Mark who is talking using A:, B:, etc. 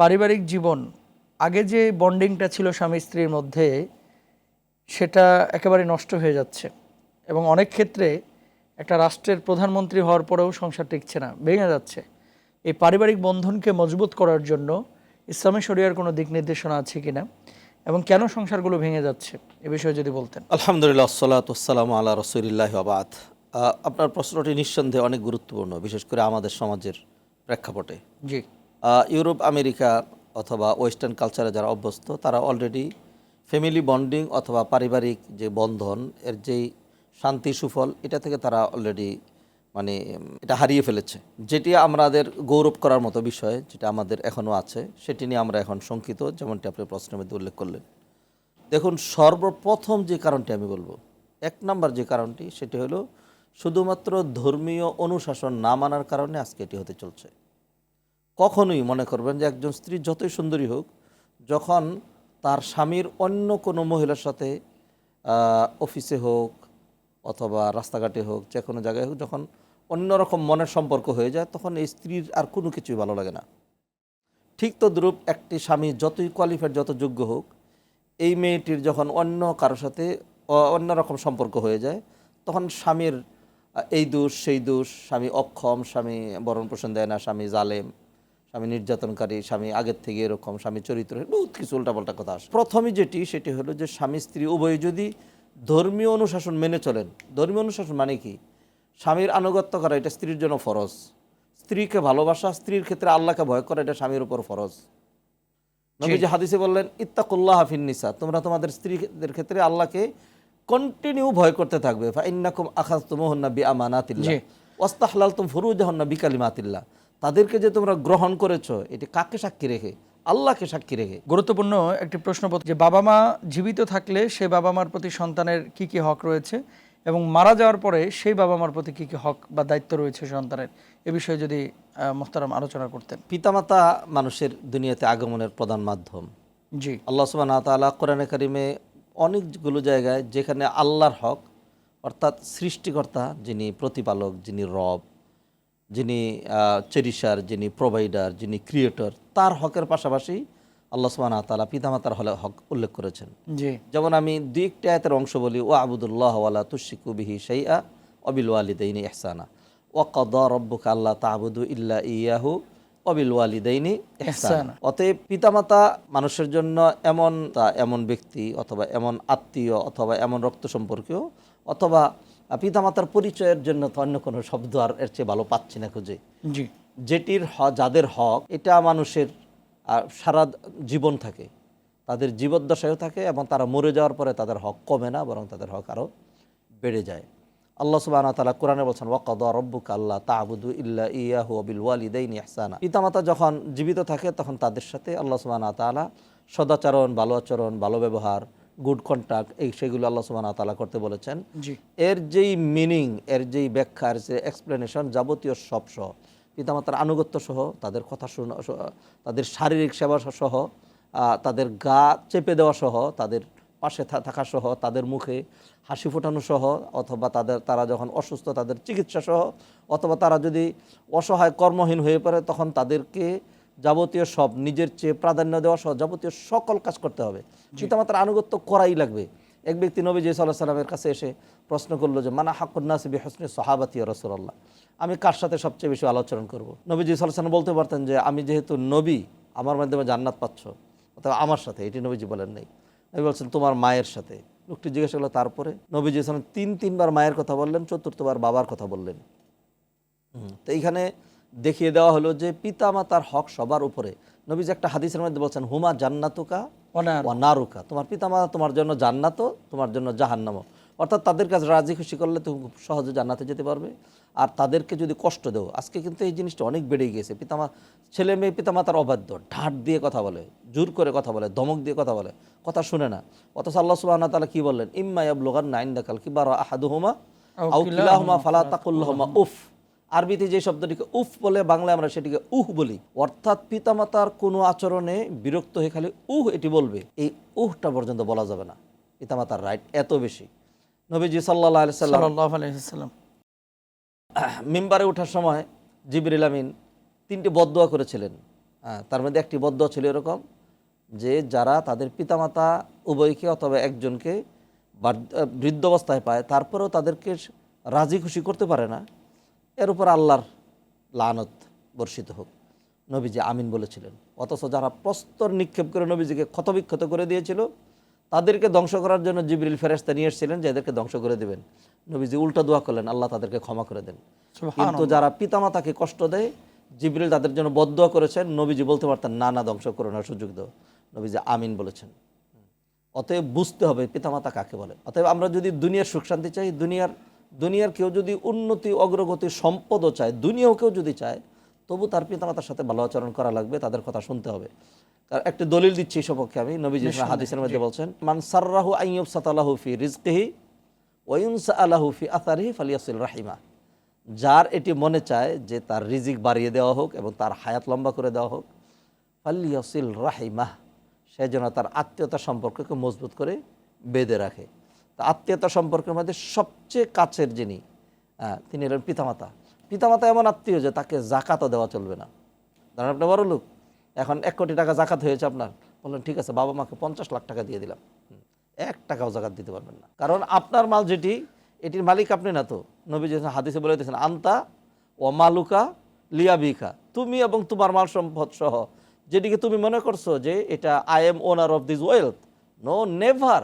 A: পারিবারিক জীবন আগে যে বন্ডিংটা ছিল স্বামী স্ত্রীর মধ্যে সেটা একেবারে নষ্ট হয়ে যাচ্ছে এবং অনেক ক্ষেত্রে একটা রাষ্ট্রের প্রধানমন্ত্রী হওয়ার পরেও সংসার টিকছে না, ভেঙে যাচ্ছে। এই পারিবারিক বন্ধনকে মজবুত করার জন্য ইসলামী শরিয়ার কোনো দিক নির্দেশনা আছে কিনা এবং কেন সংসারগুলো ভেঙে যাচ্ছে এ বিষয়ে যদি বলতেন।
B: আলহামদুলিল্লাহ, আসসালাতু ওয়াসসালামু আলা রাসূলিল্লাহি ওয়া বাদ। আপনার প্রশ্নটি নিঃসন্দেহে অনেক গুরুত্বপূর্ণ, বিশেষ করে আমাদের সমাজের প্রেক্ষাপটে।
A: জি
B: ইউরোপ, আমেরিকা অথবা ওয়েস্টার্ন কালচারে যারা অভ্যস্ত, তারা অলরেডি ফ্যামিলি বন্ডিং অথবা পারিবারিক যে বন্ধন, এর যেই শান্তি সুফল, এটা থেকে তারা অলরেডি এটা হারিয়ে ফেলেছে। যেটি আমাদের গৌরব করার মতো বিষয়, যেটা আমাদের এখনও আছে, সেটি নিয়ে আমরা এখন শঙ্কিত, যেমনটি আপনি প্রশ্নের মধ্যে উল্লেখ করলেন। দেখুন, সর্বপ্রথম যে কারণটি আমি বলবো, এক নম্বর যে কারণটি, সেটি হলো শুধুমাত্র ধর্মীয় অনুশাসন না মানার কারণে আজকে এটি হতে চলছে। কখনোই মনে করবেন যে একজন স্ত্রী যতই সুন্দরী হোক, যখন তার স্বামীর অন্য কোনো মহিলার সাথে অফিসে হোক অথবা রাস্তাঘাটে হোক, যে কোনো জায়গায় হোক, যখন অন্যরকম মনের সম্পর্ক হয়ে যায়, তখন এই স্ত্রীর আর কোনো কিছুই ভালো লাগে না। ঠিক তদ্রূপ একটি স্বামী যতই কোয়ালিফাইড, যত যোগ্য হোক, এই মেয়েটির যখন অন্য কারোর সাথে অন্যরকম সম্পর্ক হয়ে যায়, তখন স্বামীর এই দোষ সেই দোষ, স্বামী অক্ষম, স্বামী ভরণ পোষণ দেয় না, স্বামী জালেম, স্বামী নির্যাতনকারী, স্বামী আগের থেকে এরকম, স্বামী চরিত্র, বহুত কিছু উল্টাপাল্টা কথা আসে। প্রথমে সেটি হলো যে স্বামী স্ত্রী উভয়ে যদি ধর্মীয় অনুশাসন মেনে চলেন। ধর্মীয় অনুশাসন মানে কি? স্বামীর আনুগত্য করা, এটা স্ত্রীর জন্য ফরজ। স্ত্রীকে ভালোবাসা, স্ত্রীর ক্ষেত্রে আল্লাহকে ভয় করা, এটা স্বামীর উপর ফরজ। নবীজি হাদিসে বললেন, ইত্তাকুল্লাহ ফিন নিসা, তোমরা তোমাদের স্ত্রীদের ক্ষেত্রে আল্লাহকে কন্টিনিউ ভয় করতে থাকবে। ফাইন্নাকুম আখাযতুমুহুন্না বিআমানাতিল্লাহ ওয়াস্তাহলালতুম ফুরুজাহুন্না বিকালিমাতিল্লাহ। তাদেরকে যে তোমরা গ্রহণ করেছো, এটি কাকে সাক্ষী রেখে? আল্লাহকে সাক্ষী রেখে।
A: গুরুত্বপূর্ণ একটি প্রশ্ন, যে বাবা মা জীবিত থাকলে সে বাবা মার প্রতি সন্তানের কি কি হক রয়েছে এবং মারা যাওয়ার পরে সেই বাবা মার প্রতি কি কি হক বা দায়িত্ব রয়েছে সন্তানের, এ বিষয়ে যদি মোহতারাম আলোচনা করতেন।
B: পিতামাতা মানুষের দুনিয়াতে আগমনের প্রধান মাধ্যম।
A: জি
B: আল্লাহ সুবহানাহু ওয়া তাআলা কোরআনে কারিমে অনেকগুলো জায়গায় যেখানে আল্লাহর হক, অর্থাৎ সৃষ্টিকর্তা, যিনি প্রতিপালক, যিনি রব, যিনি চেরিশার, যিনি প্রোভাইডার, যিনি ক্রিয়েটর, তার হকের পাশাপাশি আল্লাহ সুবহানাহু ওয়া তাআলা পিতামাতার হক উল্লেখ করেছেন।
A: জি
B: যেমন আমি দুই একটি আয়াতের অংশ বলি, ওয়া আবুদুল্লাহ ওয়ালা তুশরিকু বিহি শাইআ ওয়াবিল ওয়ালিদাইনি ইহসানা ওয়া কাদা রাব্বুকা আল্লা তা'বুদু ইল্লা ইয়াহু ওয়াবিল ওয়ালিদাইনি ইহসানা। অতএব পিতামাতা মানুষের জন্য এমন ব্যক্তি অথবা এমন আত্মীয় অথবা এমন রক্ত সম্পর্কীয়, অথবা পিতামাতার পরিচয়ের জন্য তো অন্য কোনো শব্দ আর এর চেয়ে ভালো পাচ্ছি না খুঁজে,
A: জি
B: যাদের হক এটা মানুষের সারা জীবন থাকে, তাদের জীবদ্দশায়ও থাকে, এবং তারা মরে যাওয়ার পরে তাদের হক কমে না, বরং তাদের হক আরও বেড়ে যায়। আল্লাহ সুবহানাহু ওয়া তাআলা কোরআনে বলছেন, ওয়া কাদা রাব্বুকা আল্লা তা'বুদু ইল্লা ইয়াহু ওয়া বিল ওয়ালিদাইনি ইহসানা। পিতামাতা যখন জীবিত থাকে তখন তাদের সাথে আল্লাহ সুবহানাহু ওয়া তাআলা সদাচরণ, ভালো আচরণ, ভালো ব্যবহার, গুড কন্টাক্ট, সেগুলো আল্লাহ সুবহানাহু ওয়া তাআলা করতে বলেছেন। এর যেই মিনিং, এর যেই ব্যাখ্যা, এর যে এক্সপ্লেনেশন, যাবতীয় সব সহ, পিতামাতার আনুগত্য সহ, তাদের কথা শোনা, তাদের শারীরিক সেবা সহ, তাদের গা চেপে দেওয়া সহ, তাদের পাশে থাকা সহ, তাদের মুখে হাসি ফোটানো সহ, অথবা তারা যখন অসুস্থ তাদের চিকিৎসা সহ, অথবা তারা যদি অসহায় কর্মহীন হয়ে পড়ে তখন তাদেরকে যাবতীয় সব, নিজের চেয়ে প্রাধান্য দেওয়া সহ যাবতীয় সকল কাজ করতে হবে। পিতামাতার আনুগত্য করাই লাগবে। এক ব্যক্তি নবীজি সাল্লাল্লাহু আলাইহি ওয়াসাল্লামের কাছে এসে প্রশ্ন করলো যে, মানা হাক্কুন নাসি বিহুসনি সাহাবাতি ইয়া রাসূলুল্লাহ, আমি কার সাথে সবচেয়ে বেশি আলোচনা করব? নবীজি সাল্লাল্লাহু আলাইহি ওয়াসাল্লাম বলতে পারতেন যে, আমি যেহেতু নবী, আমার মাধ্যমে জান্নাত পাচ্ছ, অথবা আমার সাথে। এটি নবীজি বলেন নাই। নবী বলছেন, তোমার মায়ের সাথে। লোকটি জিজ্ঞাসা করলো, তারপরে? নবীজি সাল্লাল্লাহু আলাইহি ওয়াসাল্লাম তিনবার মায়ের কথা বললেন, চতুর্থবার বাবার কথা বললেন। তো এইখানে দেখিয়ে দেওয়া হলো যে পিতামাতার হক সবার উপরে। নবীজি একটা হাদিসের মধ্যে বলছেন, হুমা জান্নাতুকা ওয়া নারুকা, তোমার পিতামাতা তোমার জন্য জান্নাত, তোমার জন্য জাহান্নামও। অর্থাৎ তাদের কাছে রাজি খুশি করলে তুমি খুব সহজে জান্নাতে যেতে পারবে, আর তাদেরকে যদি কষ্ট দেও, আজকে কিন্তু এই জিনিসটা অনেক বেড়ে গিয়েছে। ছেলে মেয়ে পিতামাতার অবাধ্য, ঢাট দিয়ে কথা বলে, জোর করে কথা বলে, ধমক দিয়ে কথা বলে, কথা শুনে না। অথচ আল্লাহ সুবহানাহু ওয়া তাআলা কি বললেন, ইম্মা ইয়াবলুগান্না ইনদাকাল কিবারা আহাদুহুমা আও কিলাহুমা ফালা তাকুল লাহুমা উফ। আরবিতে যে শব্দটিকে উফ বলে, বাংলায় আমরা সেটিকে উহ বলি। অর্থাৎ পিতামাতার কোনো আচরণে বিরক্ত হয়ে খালি এটি বলবে, এই উহটা পর্যন্ত বলা যাবে না। পিতামাতার রাইট এত বেশি। নবীজি সাল্লাল্লাহু আলাইহি ওয়াসাল্লাম মিম্বারে ওঠার সময় জিবরিল আমিন 3টি বদদোয়া করেছিলেন। তার মধ্যে একটি বদদোয়া ছিল এরকম যে যারা তাদের পিতামাতা উভয়কে অথবা একজনকে বৃদ্ধ অবস্থায় পায় তারপরেও তাদেরকে রাজি খুশি করতে পারে না, এর উপর আল্লাহর লানত বর্ষিত হোক। নবীজি আমিন বলেছিলেন। অথচ যারা প্রস্তর নিক্ষেপ করে নবীজিকে ক্ষতবিক্ষত করে দিয়েছিল তাদেরকে ধ্বংস করার জন্য জিবরিল ফেরেশতা নিয়ে এসেছিলেন যে এদেরকে ধ্বংস করে দেবেন। নবীজি উল্টা দোয়া করলেন, আল্লাহ তাদেরকে ক্ষমা করে দেন। কিন্তু যারা পিতামাতাকে কষ্ট দেয় জিবরিল তাদের জন্য বদদোয়া করেছেন, নবীজি বলতে পারতেন না না ধ্বংস করো না, সুযোগ দাও। নবীজি আমিন বলেছেন। অতএব বুঝতে হবে পিতামাতা কাকে বলে। অতএব আমরা যদি দুনিয়ার সুখ শান্তি চাই, দুনিয়ার কেউ যদি উন্নতি অগ্রগতি সম্পদও চায়, দুনিয়াও কেউ যদি চায়, তবু তার পিতামাতার সাথে ভালো আচরণ করা লাগবে, তাদের কথা শুনতে হবে। কারণ একটা দলিল দিচ্ছি এই সপক্ষে আমি, নবীজি হাদিসের মধ্যে বলছেন মান সাররাহু আইয়ুবসাতালাহু ফি রিজকিহি ওয়া ইউনসাআলাহু ফি আসারিহি ফালিয়াসিল রাহিমা। যার এটি মনে চায় যে তার রিজিক বাড়িয়ে দেওয়া হোক এবং তার হায়াত লম্বা করে দেওয়া হোক, ফালিয়াসিল রাহিমা, সে যেন তার আত্মীয়তা সম্পর্ককে মজবুত করে বেঁধে রাখে। তা আত্মীয়তা সম্পর্কের মধ্যে সবচেয়ে কাছের যিনি তিনি হলেন পিতামাতা। পিতামাতা এমন আত্মীয় যে তাকে জাকাতও দেওয়া চলবে না। ধরেন আপনি বড় লোক, এখন 1 কোটি টাকা জাকাত হয়েছে আপনার, বললেন ঠিক আছে বাবা মাকে 50 লাখ টাকা দিয়ে দিলাম, 1 টাকাও জাকাত দিতে পারবেন না। কারণ আপনার মাল যেটি, এটির মালিক আপনি না তো। নবী হাদিসে বলে দিয়েছেন আন্তা ও মালুকা লিয়াবিকা, তুমি এবং তোমার মাল সম্পদ সহ যেটিকে তুমি মনে করছো যে এটা I am owner of this wealth, no never,